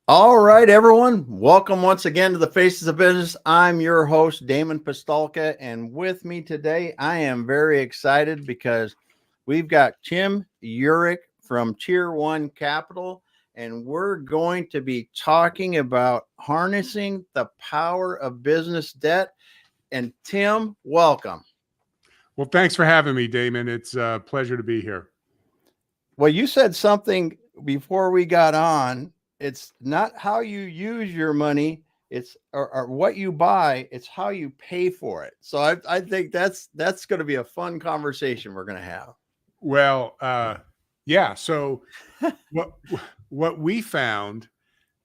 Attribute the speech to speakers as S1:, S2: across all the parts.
S1: All right, everyone. Welcome once again to the Faces of Business. I'm your host, Damon Pistolka, and with me today, I am very excited because we've got Tim Yurek from Tier 1 Capital, and we're going to be talking about harnessing the power of business debt. And Tim, welcome.
S2: Well, thanks for having me, Damon. It's a pleasure to be here.
S1: Well, you said something before we got on. It's not how you use your money, it's or what you buy, it's how you pay for it. So I think that's going to be a fun conversation we're going to have.
S2: Well, yeah. So what what we found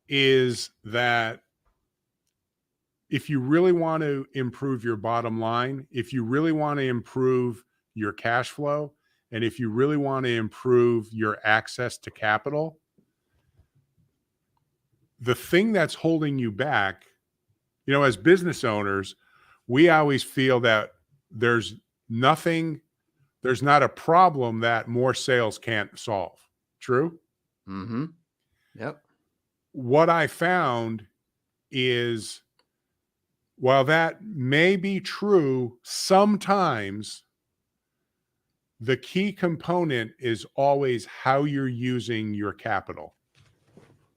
S2: is that if you really want to improve your bottom line, if you really want to improve your cash flow, and if you really want to improve your access to capital, the thing that's holding you back, as business owners, we always feel that there's nothing, there's not a problem that more sales can't solve. True?
S1: Mm-hmm. Yep.
S2: What I found is, while that may be true sometimes, the key component is always how you're using your capital.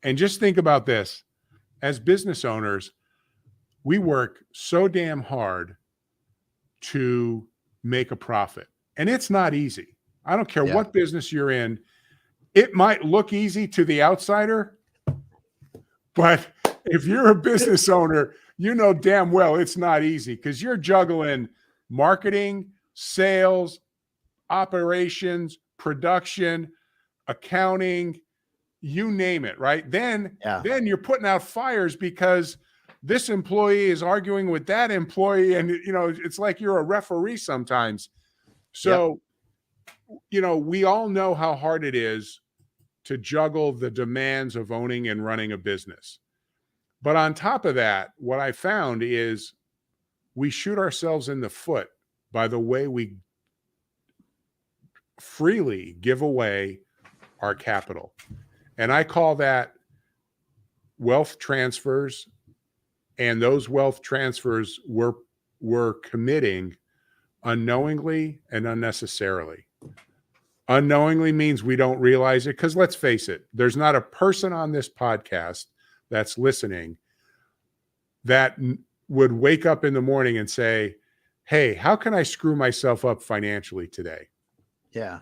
S2: And just think about this. As business owners, we work so damn hard to make a profit. And it's not easy. I don't care what business you're in. It might look easy to the outsider, but if you're a business owner, you know damn well it's not easy because you're juggling marketing, sales, operations, production, accounting, you name it, right? Then you're putting out fires because this employee is arguing with that employee, and it's like you're a referee sometimes. So, we all know how hard it is to juggle the demands of owning and running a business. But on top of that, what I found is we shoot ourselves in the foot by the way we freely give away our capital. And I call that wealth transfers. And those wealth transfers we're committing unknowingly and unnecessarily. Unknowingly means we don't realize it, because let's face it, there's not a person on this podcast that's listening that would wake up in the morning and say, hey, how can I screw myself up financially today?
S1: Yeah.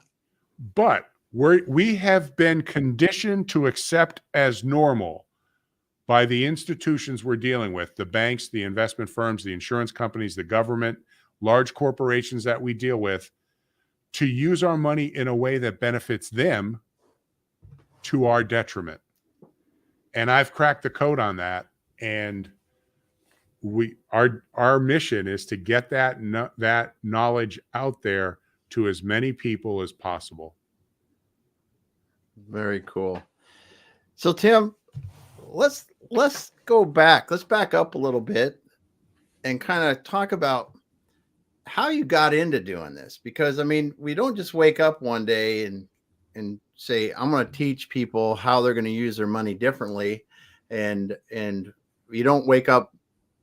S2: But we have been conditioned to accept as normal by the institutions we're dealing with, the banks, the investment firms, the insurance companies, the government, large corporations that we deal with, to use our money in a way that benefits them to our detriment. And I've cracked the code on that. And our mission is to get that knowledge out there to as many people as possible.
S1: Very cool. So Tim, let's go back. Let's back up a little bit and kind of talk about how you got into doing this, because I mean, we don't just wake up one day and say, I'm going to teach people how they're going to use their money differently. And you don't wake up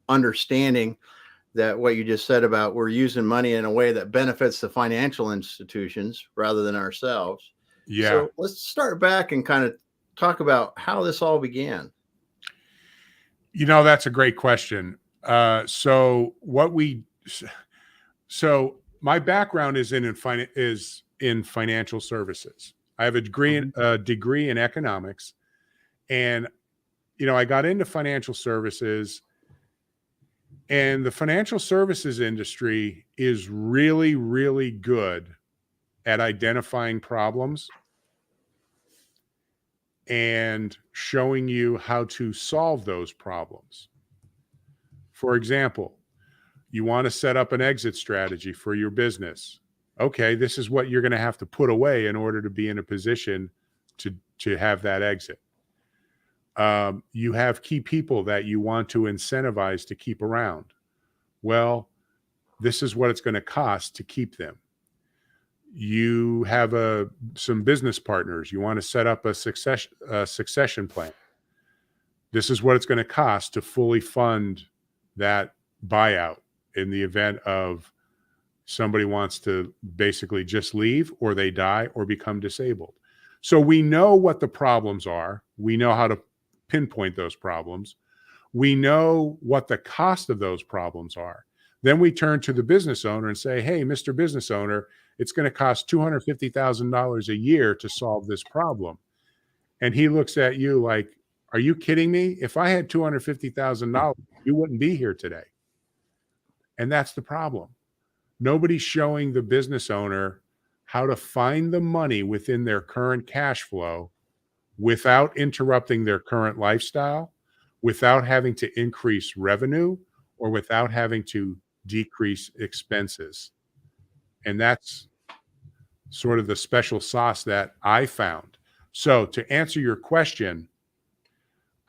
S1: understanding that what you just said about we're using money in a way that benefits the financial institutions rather than ourselves.
S2: Yeah.
S1: So let's start back and kind of talk about how this all began.
S2: That's a great question. So my background is in financial services. I have a degree in economics, and I got into financial services, and the financial services industry is really, really good at identifying problems and showing you how to solve those problems. For example, you want to set up an exit strategy for your business. Okay, this is what you're going to have to put away in order to be in a position to have that exit. You have key people that you want to incentivize to keep around. Well, this is what it's going to cost to keep them. You have some business partners. You want to set up a succession plan. This is what it's going to cost to fully fund that buyout in the event of somebody wants to basically just leave, or they die or become disabled. So we know what the problems are. We know how to pinpoint those problems. We know what the cost of those problems are. Then we turn to the business owner and say, hey, Mr. Business Owner, it's going to cost $250,000 a year to solve this problem. And he looks at you like, are you kidding me? If I had $250,000, you wouldn't be here today. And that's the problem. Nobody's showing the business owner how to find the money within their current cash flow without interrupting their current lifestyle, without having to increase revenue, or without having to decrease expenses. And that's sort of the special sauce that I found. So to answer your question,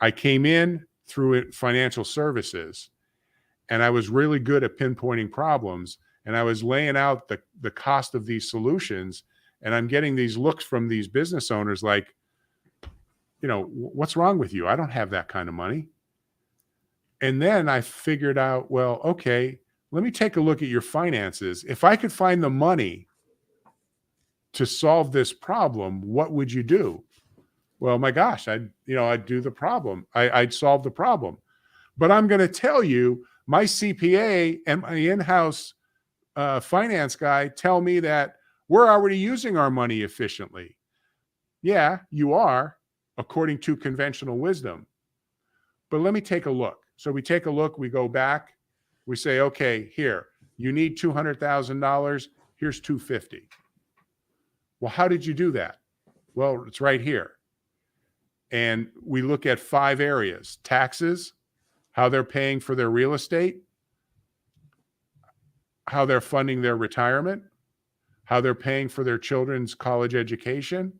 S2: I came in through financial services, and I was really good at pinpointing problems, and I was laying out the cost of these solutions, and I'm getting these looks from these business owners like, what's wrong with you? I don't have that kind of money. And then I figured out, well, okay, let me take a look at your finances. If I could find the money to solve this problem, what would you do? Well, my gosh, I'd do the problem. I'd solve the problem. But I'm going to tell you, my CPA and my in-house finance guy tell me that we're already using our money efficiently. Yeah, you are, according to conventional wisdom. But let me take a look. So we take a look, we go back, we say, okay, here, you need $200,000. Here's $250,000. Well, how did you do that? Well, it's right here. And we look at 5 areas: taxes, how they're paying for their real estate, how they're funding their retirement, how they're paying for their children's college education,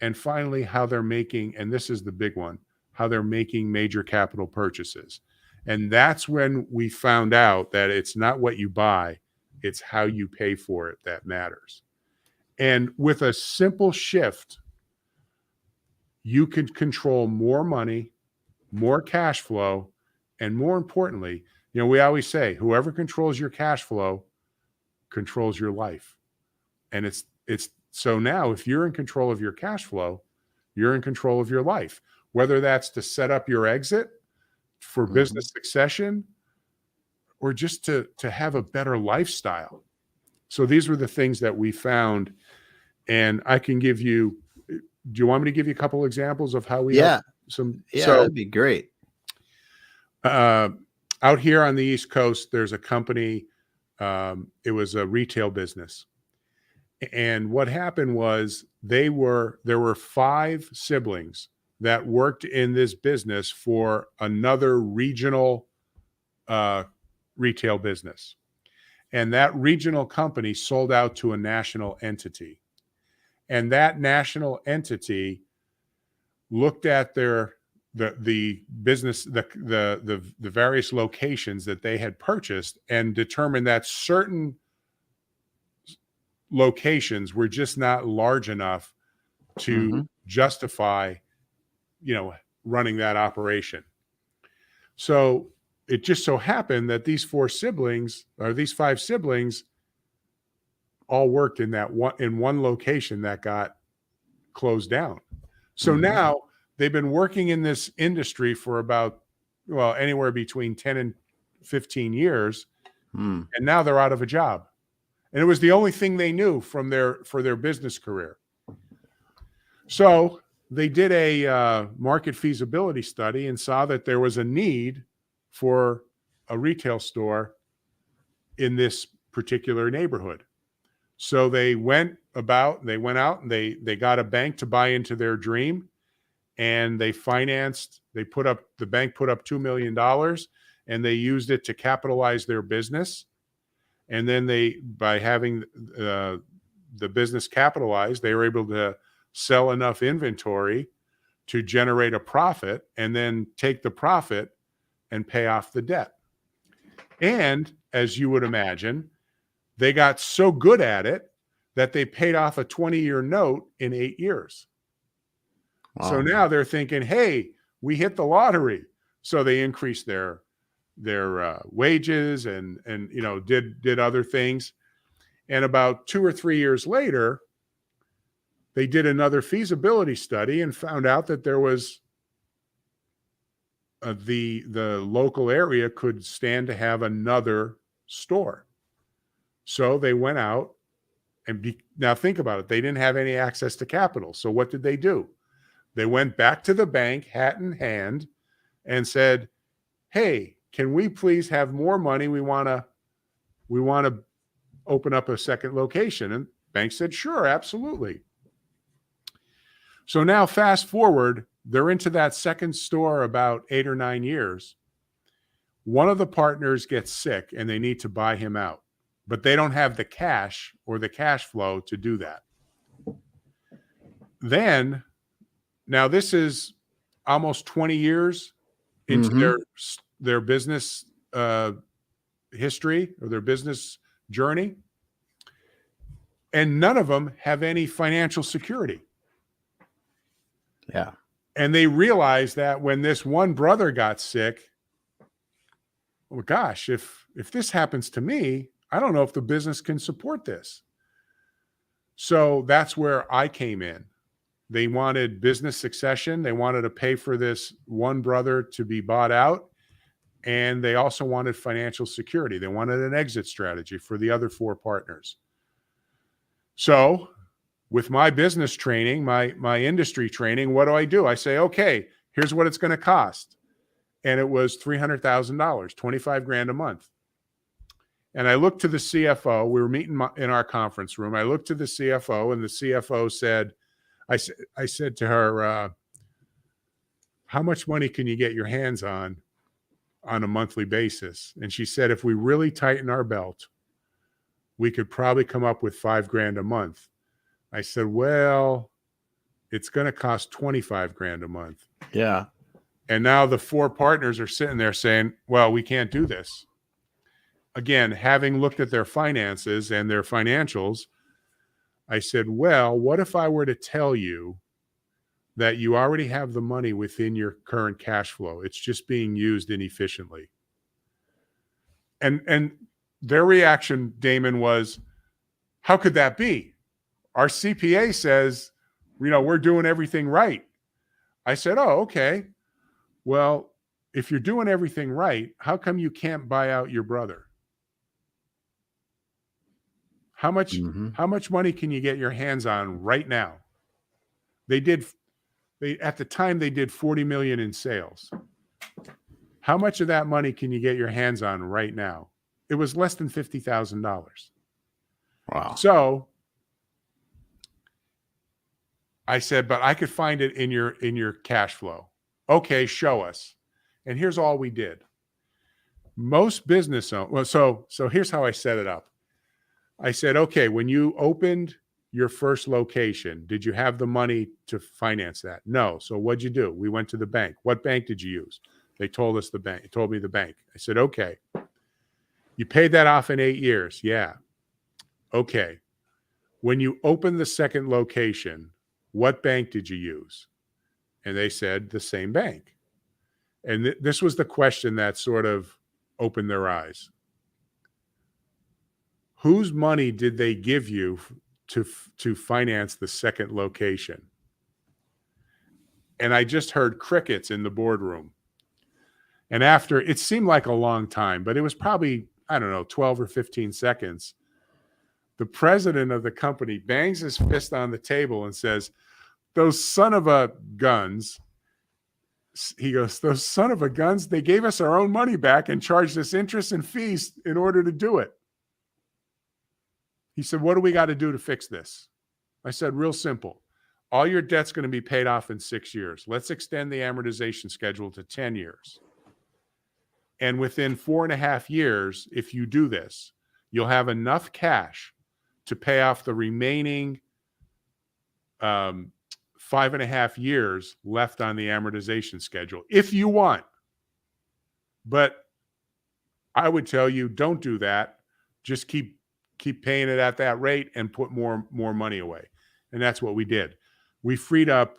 S2: and finally, how they're making, and this is the big one, how they're making major capital purchases. And that's when we found out that it's not what you buy, it's how you pay for it that matters. And with a simple shift, you can control more money, more cash flow, and more importantly, we always say, whoever controls your cash flow controls your life. And it's so now, if you're in control of your cash flow, you're in control of your life, whether that's to set up your exit for business succession or just to have a better lifestyle. So these were the things that we found. And I can give you, do you want me to give you a couple examples of how we
S1: Yeah, that'd be great.
S2: Out here on the East Coast, there's a company, it was a retail business. And what happened was there were 5 siblings that worked in this business for another regional retail business. And that regional company sold out to a national entity. And that national entity looked at the business, the various locations that they had purchased, and determined that certain locations were just not large enough to justify, running that operation. So it just so happened that these 5 siblings all worked in one location that got closed down. So now they've been working in this industry for about, anywhere between 10 and 15 years. And now they're out of a job. And it was the only thing they knew for their business career. So they did a market feasibility study and saw that there was a need for a retail store in this particular neighborhood. So they went out and they got a bank to buy into their dream, and the bank put up $2 million, and they used it to capitalize their business. And then by having the business capitalized, they were able to sell enough inventory to generate a profit, and then take the profit and pay off the debt. And as you would imagine, they got so good at it that they paid off a 20-year note in 8 years. Wow. So now they're thinking, hey, we hit the lottery. So they increased their wages and did other things. And about 2 or 3 years later, they did another feasibility study and found out that there was the local area could stand to have another store. So they went out and now think about it. They didn't have any access to capital. So what did they do? They went back to the bank, hat in hand, and said, "Hey, can we please have more money? We want to open up a second location." And bank said, "Sure, absolutely." So now fast forward, they're into that second store about 8 or 9 years. One of the partners gets sick and they need to buy him out, but they don't have the cash or the cash flow to do that. Then, now this is almost 20 years into their business history or their business journey, and none of them have any financial security.
S1: Yeah.
S2: And they realized that when this one brother got sick, well, gosh, if this happens to me, I don't know if the business can support this. So that's where I came in. They wanted business succession. They wanted to pay for this one brother to be bought out. And they also wanted financial security. They wanted an exit strategy for the other 4 partners. So with my business training, my industry training, what do? I say, okay, here's what it's going to cost. And it was $300,000, $25,000 a month. And I looked to the CFO. We were meeting in our conference room. I looked to the CFO, and the CFO said, I said to her, "How much money can you get your hands on a monthly basis?" And she said, "If we really tighten our belt, we could probably come up with $5,000 a month." I said, "Well, it's going to cost $25,000 a month."
S1: Yeah.
S2: And now the 4 partners are sitting there saying, "Well, we can't do this." Again, having looked at their finances and their financials, I said, "Well, what if I were to tell you that you already have the money within your current cash flow? It's just being used inefficiently." And their reaction, Damon, was, "How could that be? Our CPA says, we're doing everything right." I said, "Oh, okay. Well, if you're doing everything right, how come you can't buy out your brother? How much money can you get your hands on right now?" At the time they did 40 million in sales. How much of that money can you get your hands on right now? It was less than $50,000.
S1: Wow.
S2: So I said, "But I could find it in your cash flow." "Okay, show us." And here's all we did. Most business owners, well, so here's how I set it up. I said, "Okay, when you opened your first location, did you have the money to finance that?" "No." "So what'd you do?" "We went to the bank." "What bank did you use?" They told us the bank. They told me the bank. I said, "Okay. You paid that off in 8 years?" "Yeah." "Okay. When you opened the second location, what bank did you use?" And they said the same bank. And this was the question that sort of opened their eyes. Whose money did they give you to finance the second location? And I just heard crickets in the boardroom. And after, it seemed like a long time, but it was probably, I don't know, 12 or 15 seconds. The president of the company bangs his fist on the table and says, "Those son of a guns," he goes, "those son of a guns, they gave us our own money back and charged us interest and fees in order to do it." He said, "What do we got to do to fix this?" I said, "Real simple. All your debt's going to be paid off in 6 years. Let's extend the amortization schedule to 10 years. And within 4.5 years, if you do this, you'll have enough cash to pay off the remaining 5.5 years left on the amortization schedule, if you want. But I would tell you, don't do that. Just keep paying it at that rate and put more money away." And that's what we did. We freed up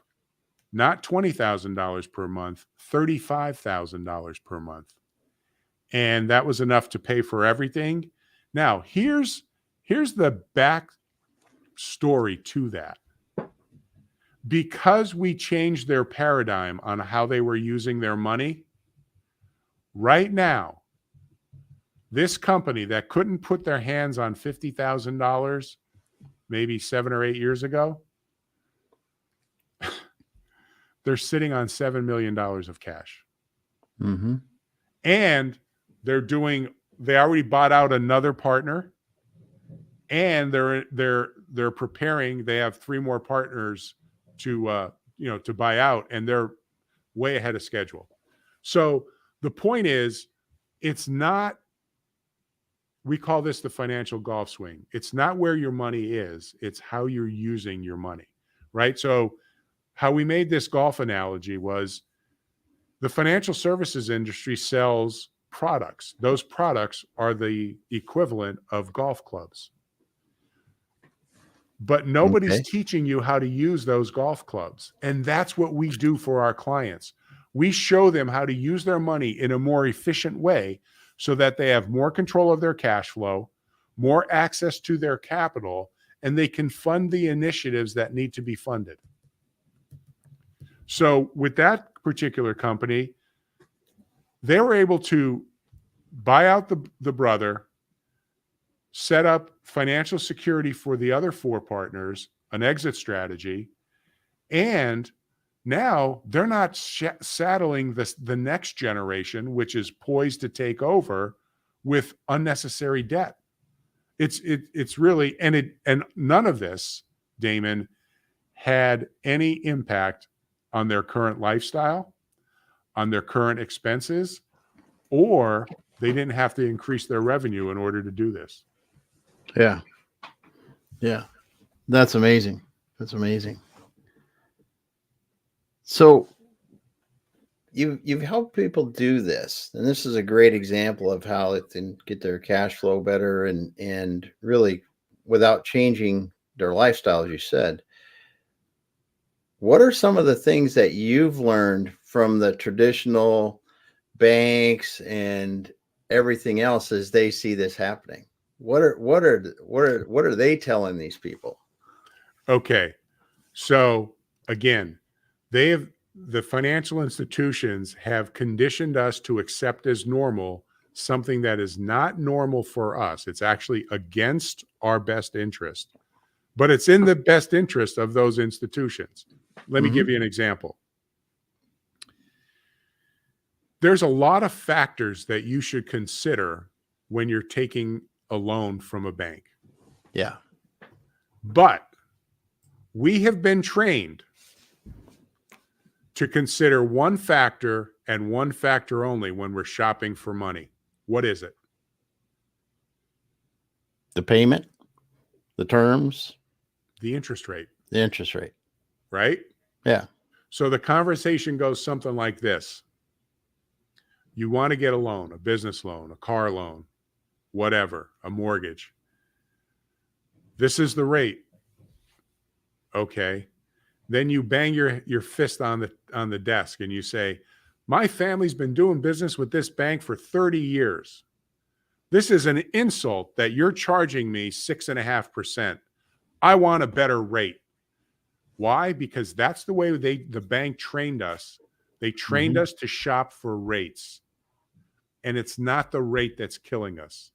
S2: not $20,000 per month, $35,000 per month. And that was enough to pay for everything. Now, here's the back story to that. Because we changed their paradigm on how they were using their money, right now, this company that couldn't put their hands on $50,000 maybe 7 or 8 years ago, they're sitting on $7 million of cash.
S1: Mm-hmm.
S2: And they already bought out another partner, and they're preparing. They have 3 more partners to buy out, and they're way ahead of schedule. So the point is, it's not, we call this the financial golf swing. It's not where your money is, it's how you're using your money, right? So how we made this golf analogy was the financial services industry sells products. Those products are the equivalent of golf clubs. But nobody's teaching you how to use those golf clubs. And that's what we do for our clients. We show them how to use their money in a more efficient way so that they have more control of their cash flow, more access to their capital, and they can fund the initiatives that need to be funded. So with that particular company, they were able to buy out the brother, set up financial security for the other 4 partners, an exit strategy, and now they're not saddling the next generation, which is poised to take over, with unnecessary debt. It's really, and none of this, Damon, had any impact on their current lifestyle, on their current expenses, or they didn't have to increase their revenue in order to do this.
S1: Yeah. Yeah. That's amazing. That's amazing. So you've helped people do this, and this is a great example of how it can get their cash flow better and really without changing their lifestyle, as you said. What are some of the things that you've learned from the traditional banks and everything else as they see this happening? What are they telling these people?
S2: Okay. So again, the financial institutions have conditioned us to accept as normal something that is not normal for us. It's actually against our best interest, but it's in the best interest of those institutions. Let me give you an example. There's a lot of factors that you should consider when you're taking a loan from a bank.
S1: Yeah.
S2: But we have been trained to consider one factor and one factor only when we're shopping for money. What is it?
S1: The payment, the terms,
S2: The interest rate.
S1: the interest rate.
S2: Right?
S1: Yeah.
S2: So the conversation goes something like this. You want to get a loan, a business loan, a car loan, whatever, a mortgage. This is the rate. Okay. Then you bang your fist on the desk and you say, my family's been doing business with this bank for 30 years. This is an insult that you're charging me 6.5%. I want a better rate. Why? Because that's the way the bank trained us. They trained us to shop for rates. And it's not the rate that's killing us.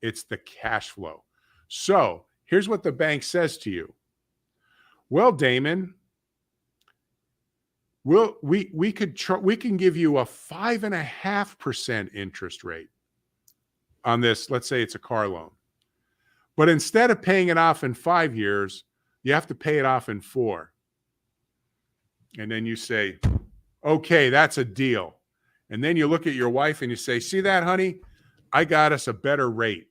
S2: It's the cash flow. So here's what the bank says to you. Well, Damon, we can give you a 5.5% interest rate on this. Let's say it's a car loan. But instead of paying it off in 5 years, you have to pay it off in 4. And then you say, okay, that's a deal. And then you look at your wife and you say, see that, honey? I got us a better rate.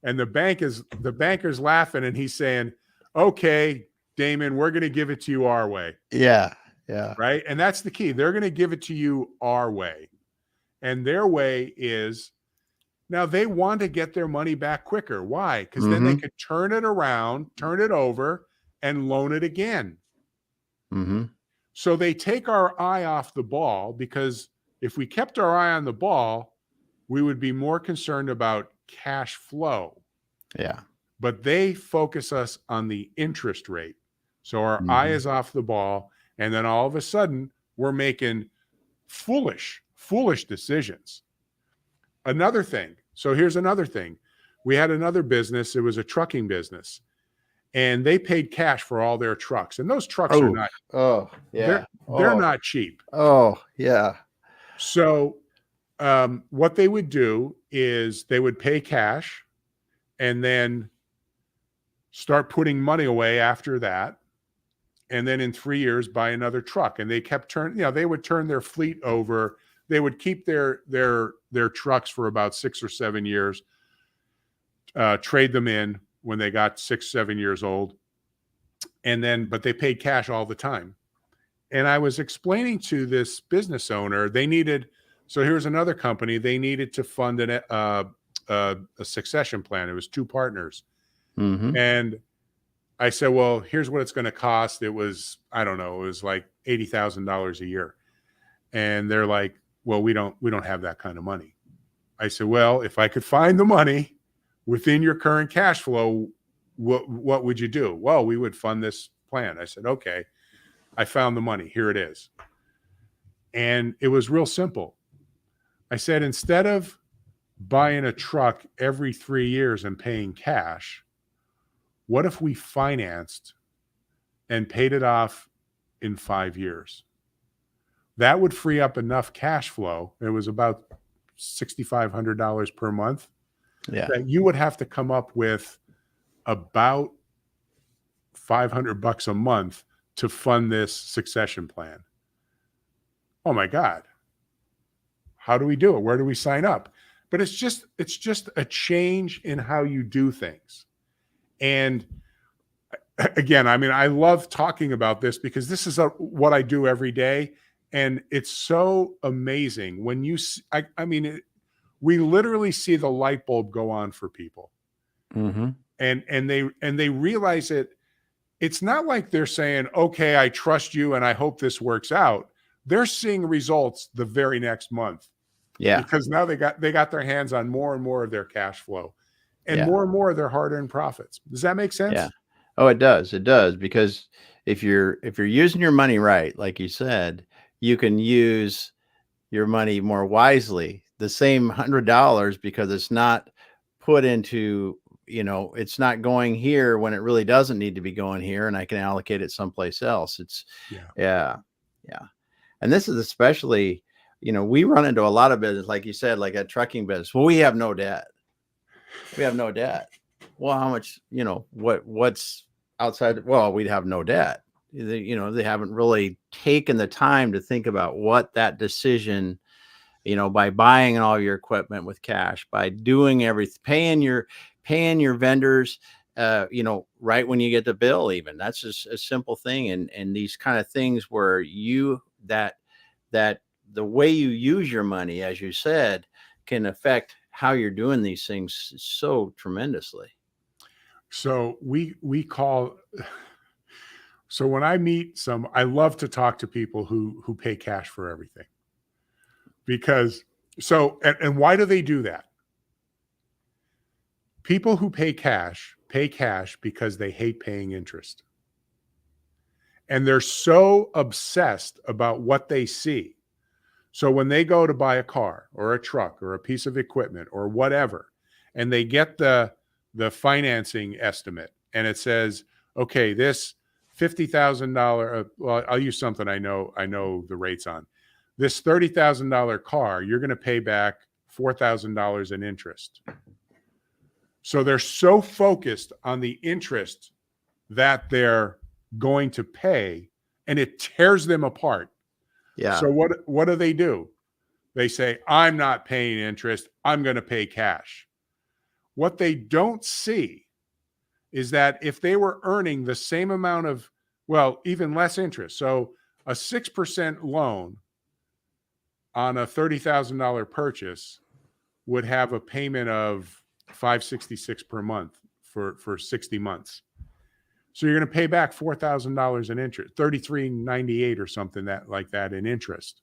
S2: And the banker's laughing and he's saying, okay, Damon, we're going to give it to you our way.
S1: Yeah. Yeah.
S2: Right. And that's the key. They're going to give it to you our way. And their way is, now they want to get their money back quicker. Why? Because then they could turn it around, turn it over, and loan it again. So they take our eye off the ball, because if we kept our eye on the ball, we would be more concerned about cash flow.
S1: Yeah.
S2: But they focus us on the interest rate. So our eye
S1: Mhm.
S2: is off the ball. And then all of a sudden, we're making foolish decisions. Another thing. So here's another thing. We had another business. It was a trucking business. And they paid cash for all their trucks. And those trucks are
S1: Oh,
S2: not,
S1: oh, yeah.
S2: they're
S1: Oh,
S2: not cheap.
S1: oh, yeah.
S2: So what they would do is they would pay cash and then start putting money away after that. And then in 3 years, buy another truck. And they kept they would turn their fleet over. They would keep their trucks for about 6 or 7 years, trade them in when they got 6, 7 years old. And then, but they paid cash all the time. And I was explaining to this business owner, so here's another company, they needed to fund a succession plan. It was 2 partners.
S1: Mm-hmm.
S2: And I said, well, here's what it's going to cost. It was, I don't know, it was like $80,000 a year. And they're like, well, we don't have that kind of money. I said, well, if I could find the money within your current cash flow, what would you do? Well, we would fund this plan. I said, okay, I found the money. Here it is. And it was real simple. I said, instead of buying a truck every 3 years and paying cash, what if we financed and paid it off in 5 years? That would free up enough cash flow. It was about $6,500 per month.
S1: Yeah.
S2: That you would have to come up with about $500 a month to fund this succession plan. Oh my God. How do we do it? Where do we sign up? But it's just a change in how you do things. And again, I mean, I love talking about this because this is what I do every day. And it's so amazing when we literally see the light bulb go on for people.
S1: Mm-hmm.
S2: And they realize it. It's not like they're saying, okay, I trust you and I hope this works out. They're seeing results the very next month.
S1: Yeah.
S2: Because now they got their hands on more and more of their cash flow and
S1: Yeah.
S2: more and more of their hard-earned profits. Does that make sense?
S1: Yeah. Oh, it does. It does. Because if you're using your money right, like you said, you can use your money more wisely. The same $100, because it's not put into, it's not going here when it really doesn't need to be going here, and I can allocate it someplace else. Yeah. And this is especially, we run into a lot of business, like you said, like a trucking business. Well, we have no debt. Well, how much, what's outside? Well, we'd have no debt. They haven't really taken the time to think about what that decision, by buying all your equipment with cash, by doing everything, paying your vendors, right when you get the bill, even. That's just a simple thing. And these kind of things where that the way you use your money, as you said, can affect how you're doing these things so tremendously.
S2: So so when I meet I love to talk to people who pay cash for everything. Because and why do they do that? People who pay cash because they hate paying interest. And they're so obsessed about what they see. So when they go to buy a car or a truck or a piece of equipment or whatever, and they get the financing estimate and it says, okay, this $50,000, well, I'll use something I know the rates on. This $30,000 car, you're going to pay back $4,000 in interest. So they're so focused on the interest that they're going to pay, and it tears them apart.
S1: Yeah.
S2: So what do? They say, I'm not paying interest. I'm going to pay cash. What they don't see is that if they were earning the same amount of, well, even less interest. So a 6% loan on a $30,000 purchase would have a payment of $566 per month for 60 months. So you're going to pay back $4,000 in interest, $33.98 or something like that in interest.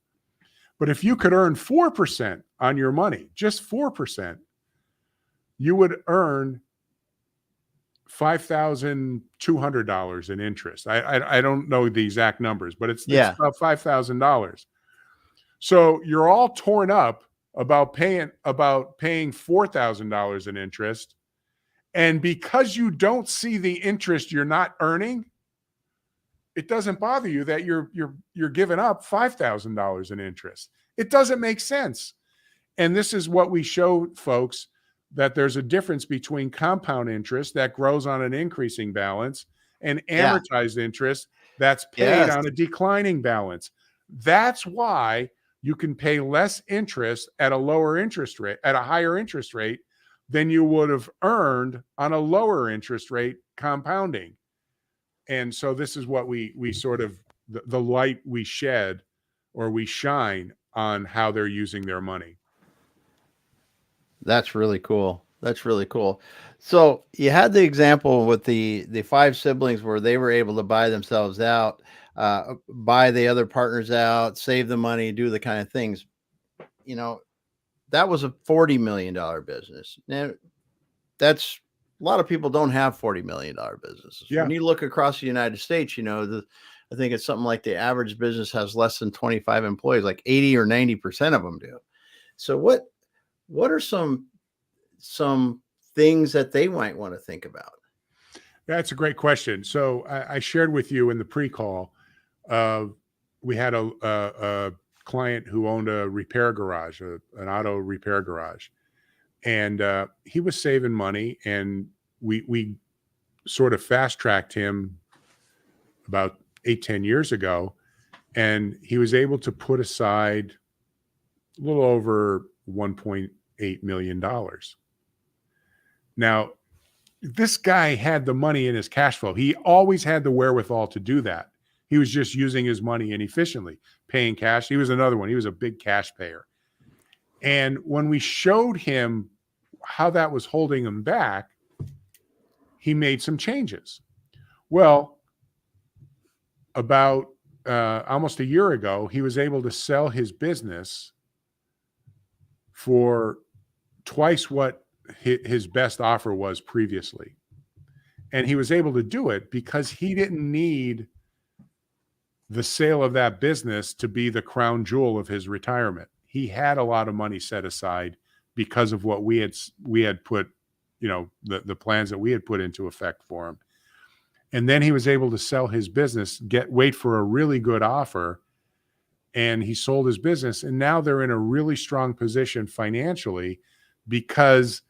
S2: But if you could earn 4% on your money, just 4%, you would earn $5,200 in interest. I don't know the exact numbers, but it's about $5,000. So you're all torn up about paying $4,000 in interest, and because you don't see the interest you're not earning, it doesn't bother you that you're giving up $5,000 in interest. It doesn't make sense. And this is what we show folks, that there's a difference between compound interest that grows on an increasing balance and amortized interest that's paid on a declining balance. That's why you can pay less interest at a lower interest rate, at a higher interest rate, than you would have earned on a lower interest rate compounding. And so this is what we sort of, the light we shed or we shine on how they're using their money.
S1: That's really cool. That's really cool. So you had the example with the 5 siblings where they were able to buy themselves out, buy the other partners out, save the money, do the kind of things. You know, that was a $40 million business. Now, that's a lot of people don't have $40 million businesses.
S2: Yeah.
S1: When you look across the United States, you know, I think it's something like the average business has less than 25 employees, like 80 or 90% of them do. So what are some things that they might want to think about?
S2: That's a great question. So I shared with you in the pre-call, we had a client who owned a repair garage, an auto repair garage, and he was saving money, and we sort of fast-tracked him about 8-10 years ago, and he was able to put aside a little over $1.8 million. Now, this guy had the money in his cash flow. He always had the wherewithal to do that. He was just using his money inefficiently, paying cash. He was another one. He was a big cash payer. And when we showed him how that was holding him back, he made some changes. Well, about almost a year ago, he was able to sell his business for twice what his best offer was previously. And he was able to do it because he didn't need the sale of that business to be the crown jewel of his retirement. He had a lot of money set aside because of what we had put, you know, the plans that we had put into effect for him. And then he was able to sell his business, wait for a really good offer, and he sold his business. And now they're in a really strong position financially because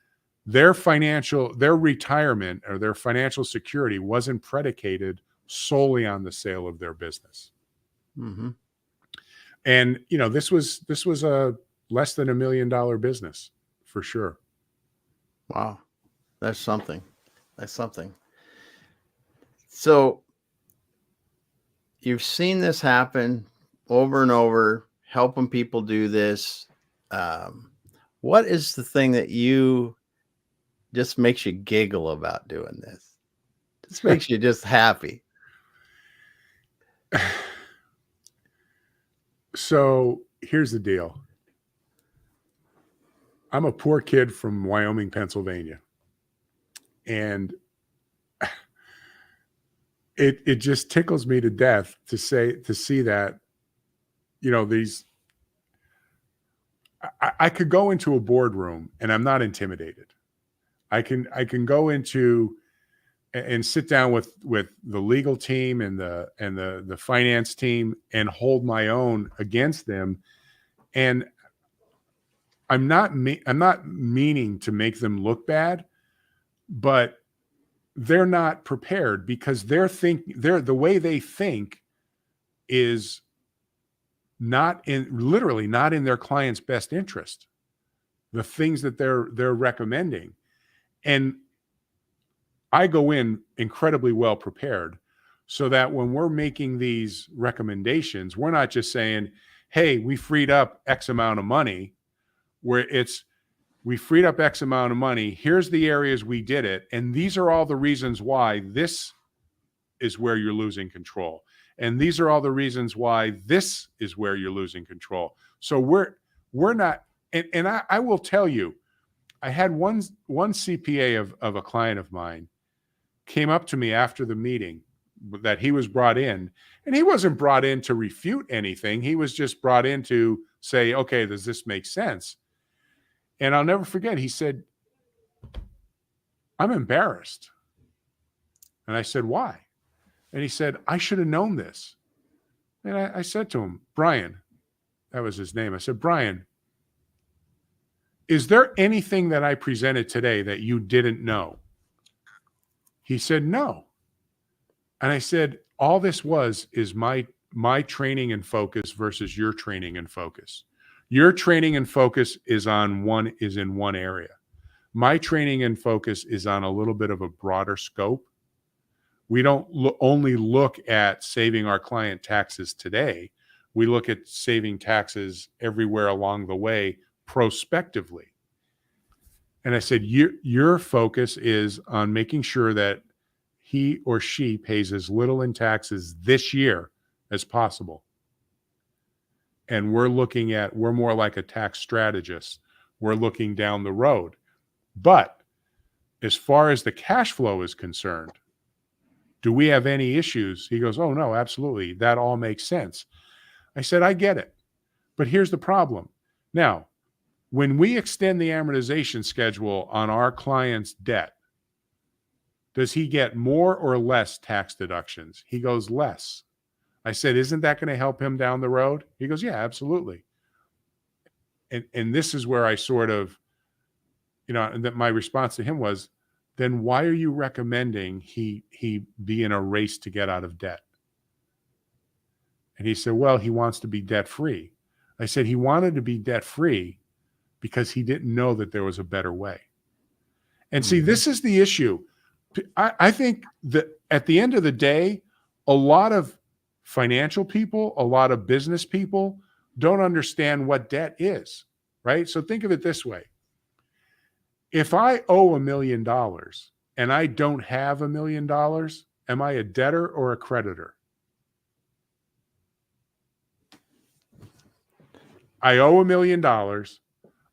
S2: their retirement or their financial security wasn't predicated solely on the sale of their business.
S1: Mm-hmm.
S2: And, you know, this was a less than $1 million business for sure.
S1: Wow. That's something. So you've seen this happen over and over, helping people do this. What is the thing that you just makes you giggle about doing this? Just makes you just happy.
S2: So here's the deal. I'm a poor kid from Wyoming, Pennsylvania. And it just tickles me to death to see that, you know, I could go into a boardroom and I'm not intimidated. I can go into and sit down with the legal team and the finance team and hold my own against them. And I'm not meaning to make them look bad, but they're not prepared because the way they think is literally not in their client's best interest. The things that they're recommending. And I go in incredibly well prepared so that when we're making these recommendations, we're not just saying, hey, we freed up X amount of money, where we freed up X amount of money. Here's the areas we did it. And these are all the reasons why this is where you're losing control. And these are all the reasons why this is where you're losing control. So we're not, and I will tell you, I had one CPA of a client of mine came up to me after the meeting that he was brought in, and he wasn't brought in to refute anything. He was just brought in to say, okay, does this make sense? And I'll never forget, he said, I'm embarrassed. And I said, why? And he said, I should have known this. And I said to him, Brian, that was his name. I said, Brian, is there anything that I presented today that you didn't know? He said, no. And I said, all this is my training and focus versus your training and focus. Your training and focus is in one area. My training and focus is on a little bit of a broader scope. We don't only look at saving our client taxes today. We look at saving taxes everywhere along the way prospectively. And I said, your focus is on making sure that he or she pays as little in taxes this year as possible. And we're more like a tax strategist. We're looking down the road. But as far as the cash flow is concerned, do we have any issues? He goes, oh, no, absolutely. That all makes sense. I said, I get it. But here's the problem. Now, when we extend the amortization schedule on our client's debt, does he get more or less tax deductions? He goes, less. I said, isn't that going to help him down the road? He goes, yeah, absolutely. And this is where I sort of, and that my response to him was, then why are you recommending he be in a race to get out of debt? And he said, well, he wants to be debt free. I said, he wanted to be debt free because he didn't know that there was a better way. And see, this is the issue. I think that at the end of the day, a lot of financial people, a lot of business people don't understand what debt is, right? So think of it this way. If I owe $1 million and I don't have $1 million, am I a debtor or a creditor? I owe $1 million.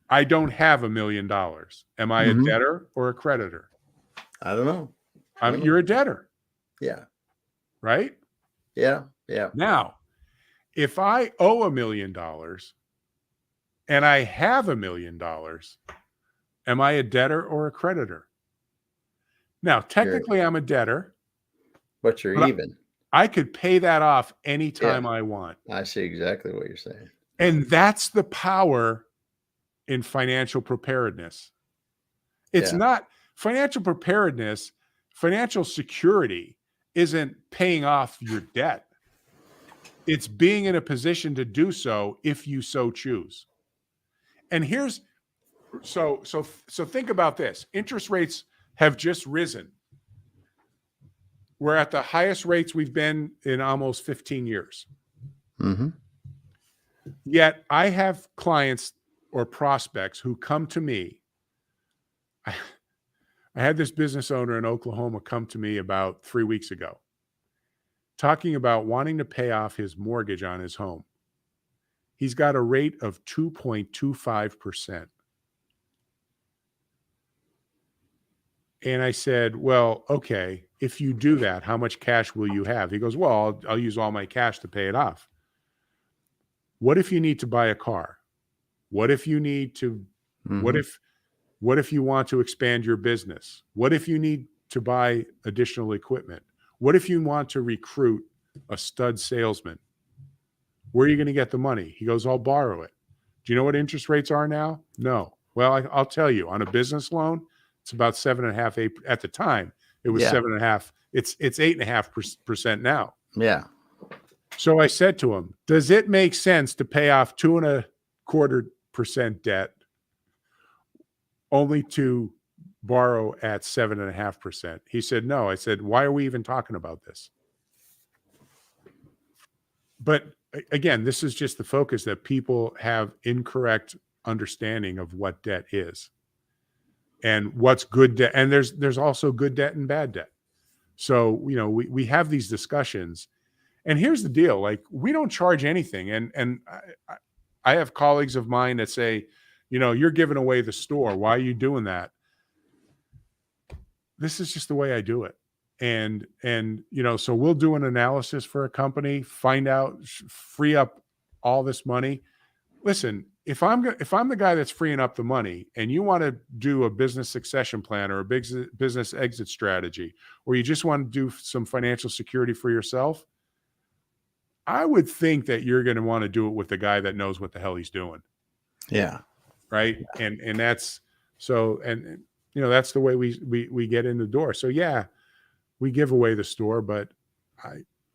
S2: I don't have $1 million. Am I a debtor or a creditor?
S1: I don't know.
S2: You're a debtor.
S1: Yeah.
S2: Right?
S1: Yeah. Yeah.
S2: Now, if I owe $1 million and I have $1 million, am I a debtor or a creditor? Now, technically, I'm a debtor.
S1: But you're even.
S2: I could pay that off anytime I want.
S1: I see exactly what you're saying.
S2: And that's the power in financial preparedness. It's not financial preparedness. Financial security isn't paying off your debt. It's being in a position to do so if you so choose. And so think about this. Interest rates have just risen. We're at the highest rates we've been in almost 15 years.
S1: Mm-hmm.
S2: Yet I have clients or prospects who come to me. I had this business owner in Oklahoma come to me about 3 weeks ago, talking about wanting to pay off his mortgage on his home. He's got a rate of 2.25%. And I said, well, okay, if you do that, how much cash will you have? He goes, well, I'll use all my cash to pay it off. What if you need to buy a car? What if you need to, what if you want to expand your business? What if you need to buy additional equipment? What if you want to recruit a stud salesman? Where are you going to get the money? He goes, I'll borrow it. Do you know what interest rates are now? No. Well, I'll tell you, on a business loan, it's about 7.5%, 8%. At the time, it was 7.5%. It's 8.5% now.
S1: Yeah.
S2: So I said to him, does it make sense to pay off 2.25% debt only to borrow at 7.5%? He said, no. I said, why are we even talking about this? But again, this is just the focus that people have incorrect understanding of what debt is and what's good debt. And there's also good debt and bad debt. So, we have these discussions, and here's the deal. Like, we don't charge anything. And I have colleagues of mine that say, you're giving away the store. Why are you doing that? This is just the way I do it. And so we'll do an analysis for a company, find out, free up all this money. Listen, if I'm the guy that's freeing up the money, and you want to do a business succession plan or a big business exit strategy, or you just want to do some financial security for yourself, I would think that you're going to want to do it with the guy that knows what the hell he's doing.
S1: Yeah.
S2: Right. And that's so, and that's the way we get in the door. So yeah, we give away the store, but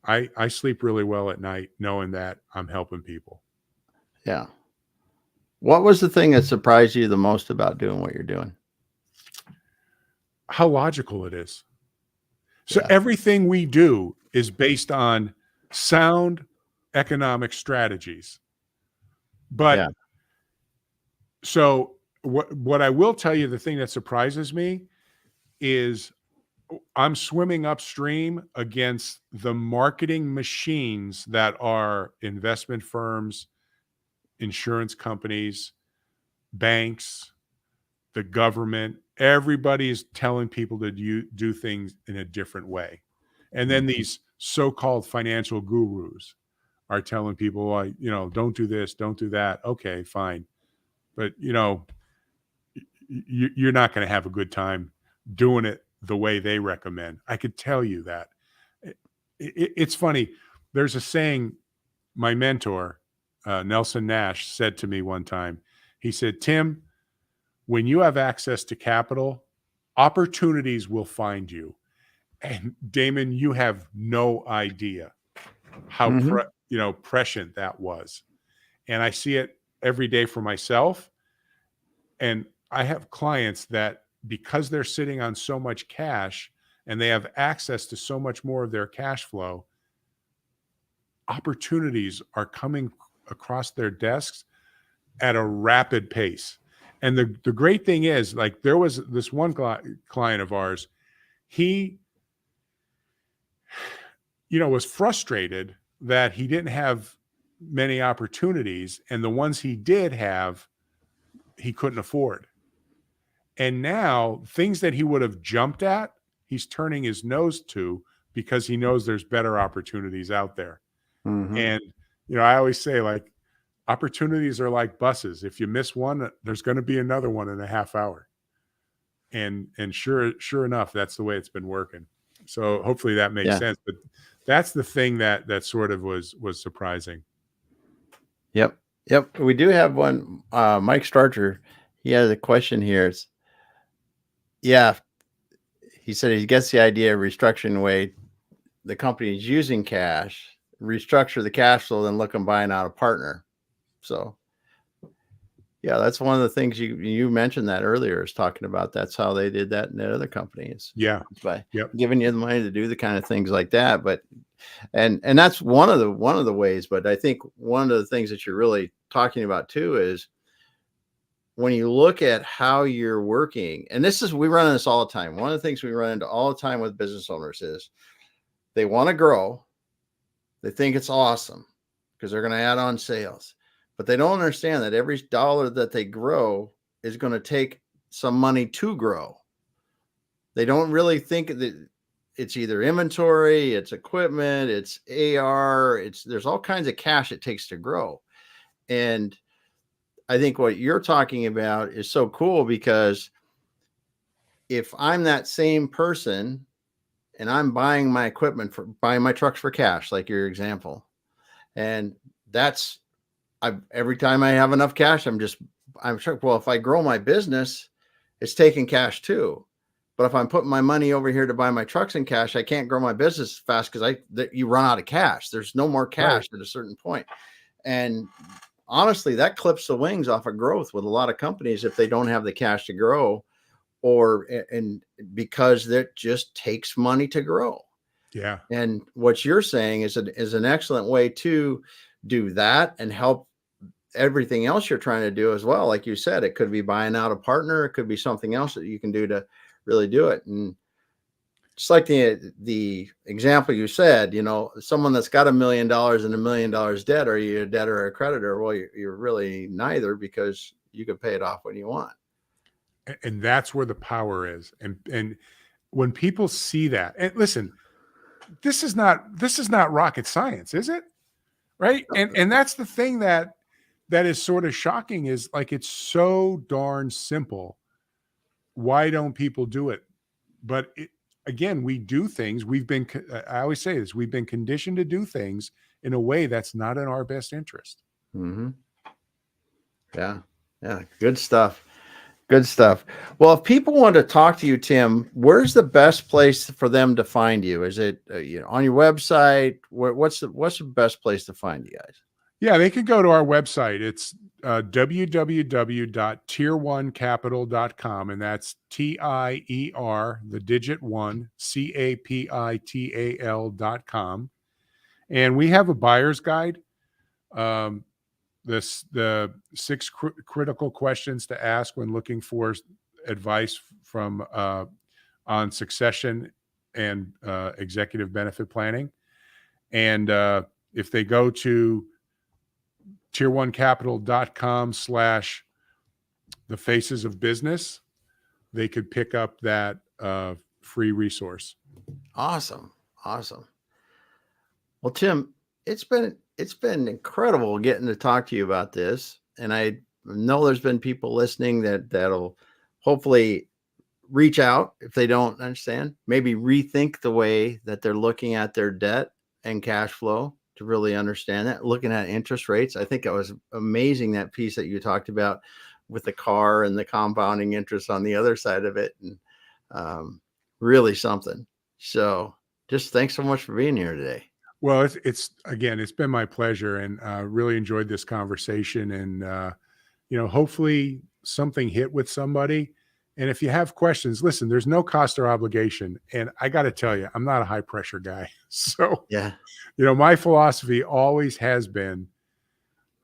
S2: I sleep really well at night knowing that I'm helping people.
S1: Yeah. What was the thing that surprised you the most about doing what you're doing?
S2: How logical it is. So everything we do is based on sound economic strategies. But so what I will tell you, the thing that surprises me is I'm swimming upstream against the marketing machines that are investment firms, insurance companies, banks, the government. Everybody is telling people to do things in a different way. And then these so-called financial gurus are telling people, well, don't do this, don't do that. Okay, fine. But, you're not going to have a good time doing it the way they recommend. I could tell you that. It's funny. There's a saying my mentor, Nelson Nash, said to me one time. He said, Tim, when you have access to capital, opportunities will find you. And Damon, you have no idea how prescient that was. And I see it every day for myself. And I have clients that, because they're sitting on so much cash and they have access to so much more of their cash flow, opportunities are coming across their desks at a rapid pace. And the great thing is, like, there was this one client of ours, he, was frustrated that he didn't have many opportunities, and the ones he did have, he couldn't afford. And now things that he would have jumped at, he's turning his nose to, because he knows there's better opportunities out there. And, I always say, like, opportunities are like buses. If you miss one, there's going to be another one in a half hour. And sure enough, that's the way it's been working. So hopefully that makes sense. But that's the thing that sort of was surprising.
S1: Yep. We do have one. Mike Starcher, he has a question here. He said he gets the idea of restructuring the way the company is using cash, restructure the cash flow, then look and buying out a partner. So that's one of the things you mentioned that earlier, is talking about that's how they did that in that other companies. By giving you the money to do the kind of things like that. But and that's one of the ways. But I think one of the things that you're really talking about too is when you look at how you're working, and we run into this all the time. One of the things we run into all the time with business owners is they want to grow. They think it's awesome because they're going to add on sales, but they don't understand that every dollar that they grow is going to take some money to grow. They don't really think that it's either inventory, it's equipment, it's AR, there's all kinds of cash it takes to grow. And I think what you're talking about is so cool, because if I'm that same person and I'm buying my buying my trucks for cash, like your example, and every time I have enough cash, I'm sure, well, if I grow my business, it's taking cash too. But if I'm putting my money over here to buy my trucks in cash, I can't grow my business fast because you run out of cash. There's no more cash at a certain point. And honestly, that clips the wings off of growth with a lot of companies if they don't have the cash to grow, and because that just takes money to grow.
S2: Yeah.
S1: And what you're saying is an excellent way to do that and help everything else you're trying to do as well. Like you said, it could be buying out a partner. It could be something else that you can do to really do it. And just like the example you said, someone that's got $1 million and $1 million debt, are you a debtor or a creditor? Well, you're really neither, because you can pay it off when you want.
S2: And that's where the power is. And when people see that, and listen, this is not rocket science, is it? Right. And that's the thing that is sort of shocking, is like, it's so darn simple. Why don't people do it? But again, we do things. I always say this, we've been conditioned to do things in a way that's not in our best interest.
S1: Mm-hmm. Yeah. Yeah. Good stuff. Good stuff. Well, if people want to talk to you, Tim, where's the best place for them to find you? Is it on your website? What's the best place to find you guys?
S2: Yeah, they can go to our website. It's www.tier1capital.com, and that's TIER, the digit 1, CAPITAL.com. And we have a buyer's guide. The 6 critical questions to ask when looking for advice from on succession and executive benefit planning. And if they go to tier1capital.com/the faces of business, they could pick up that free resource.
S1: Awesome. Well, Tim, it's been incredible getting to talk to you about this. And I know there's been people listening that'll hopefully reach out if they don't understand, maybe rethink the way that they're looking at their debt and cash flow to really understand that, looking at interest rates. I think it was amazing, that piece that you talked about with the car and the compounding interest on the other side of it. And really something. So just thanks so much for being here today.
S2: Well, it's been my pleasure, and really enjoyed this conversation. And, hopefully something hit with somebody. And if you have questions, listen, there's no cost or obligation. And I got to tell you, I'm not a high pressure guy. So,
S1: yeah,
S2: my philosophy always has been,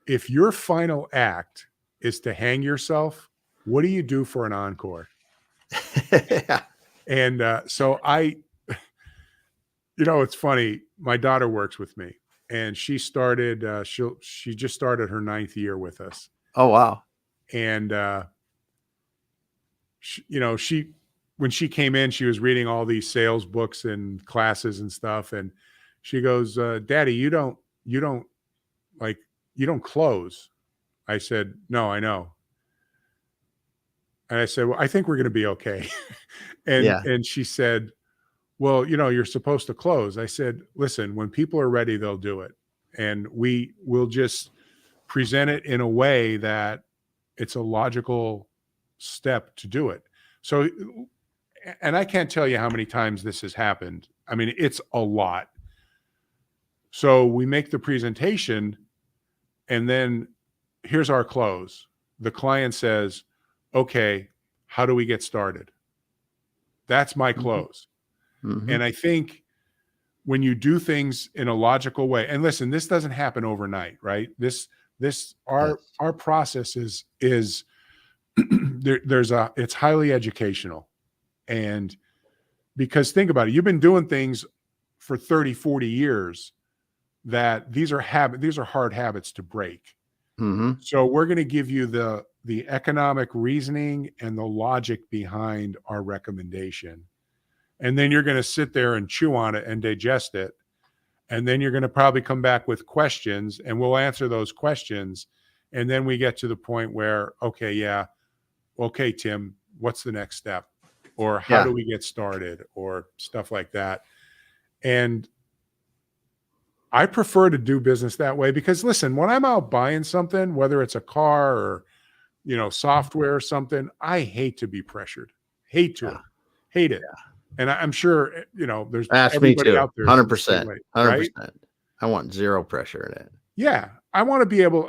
S2: if your final act is to hang yourself, what do you do for an encore?
S1: yeah.
S2: And so it's funny. My daughter works with me, and she started, she just started her 9th year with us.
S1: Oh, wow.
S2: And, when she came in, she was reading all these sales books and classes and stuff. And she goes, Daddy, you don't close. I said, no, I know. And I said, well, I think we're going to be okay. And she said, well, you're supposed to close. I said, listen, when people are ready, they'll do it. And we will just present it in a way that it's a logical step to do it. So, and I can't tell you how many times this has happened. I mean, it's a lot. So we make the presentation, and then here's our close. The client says, okay, how do we get started? That's my close. Mm-hmm. And I think when you do things in a logical way, and listen, this doesn't happen overnight, right? Our process is it's highly educational. And because think about it, you've been doing things for 30, 40 years, that these are hard habits to break.
S1: Mm-hmm.
S2: So we're going to give you the economic reasoning and the logic behind our recommendation. And then you're going to sit there and chew on it and digest it. And then you're going to probably come back with questions, and we'll answer those questions. And then we get to the point where, okay, Tim, what's the next step? Or how do we get started? Or stuff like that. And I prefer to do business that way, because listen, when I'm out buying something, whether it's a car or, software or something, I hate to be pressured. Hate it. Yeah. And I'm sure, there's everybody out there.
S1: 100%. 100%.
S2: Right?
S1: I want zero pressure in it.
S2: Yeah. I want to be able,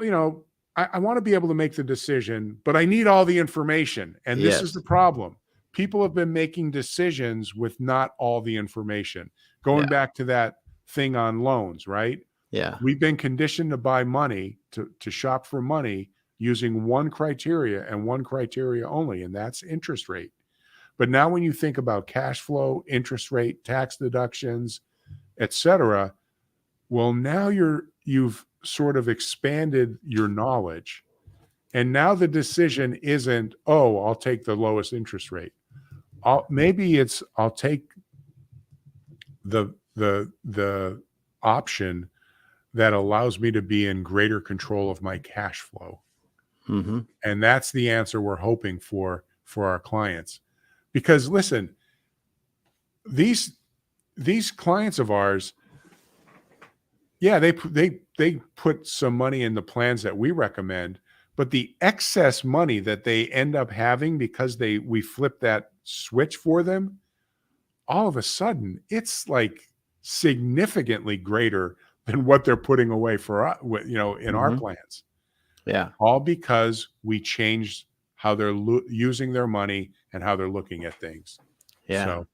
S2: I want to be able to make the decision, but I need all the information. And this is the problem. People have been making decisions with not all the information. Going back to that thing on loans, right?
S1: Yeah.
S2: We've been conditioned to buy money, to shop for money using one criteria and one criteria only, and that's interest rate. But now when you think about cash flow, interest rate, tax deductions, etc., well, now you've sort of expanded your knowledge. And now the decision isn't, oh, I'll take the lowest interest rate. Maybe it's I'll take the option that allows me to be in greater control of my cash flow.
S1: Mm-hmm.
S2: And that's the answer we're hoping for our clients. Because listen, these clients of ours, yeah, they put some money in the plans that we recommend, but the excess money that they end up having because we flip that switch for them, all of a sudden it's like significantly greater than what they're putting away for us, in our plans.
S1: Yeah.
S2: All because we changed how they're using their money and how they're looking at things.
S1: Yeah.
S2: So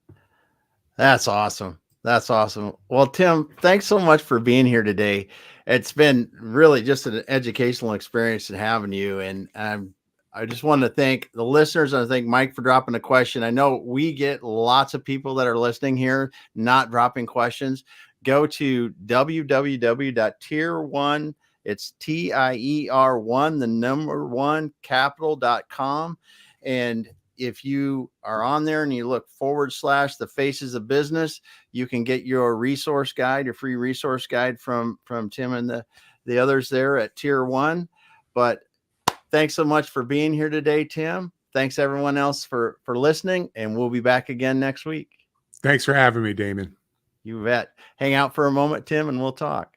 S1: that's awesome. That's awesome. Well, Tim, thanks so much for being here today. It's been really just an educational experience in having you. And I just want to thank the listeners. I thank Mike for dropping a question. I know we get lots of people that are listening here, not dropping questions. Go to www.tier1, it's TIER1, the number 1 capital.com. And if you are on there and you look / the faces of business, you can get your resource guide, your free resource guide from Tim and the others there at Tier 1. But thanks so much for being here today, Tim. Thanks everyone else for listening, and we'll be back again next week.
S2: Thanks for having me, Damon.
S1: You bet. Hang out for a moment, Tim, and we'll talk.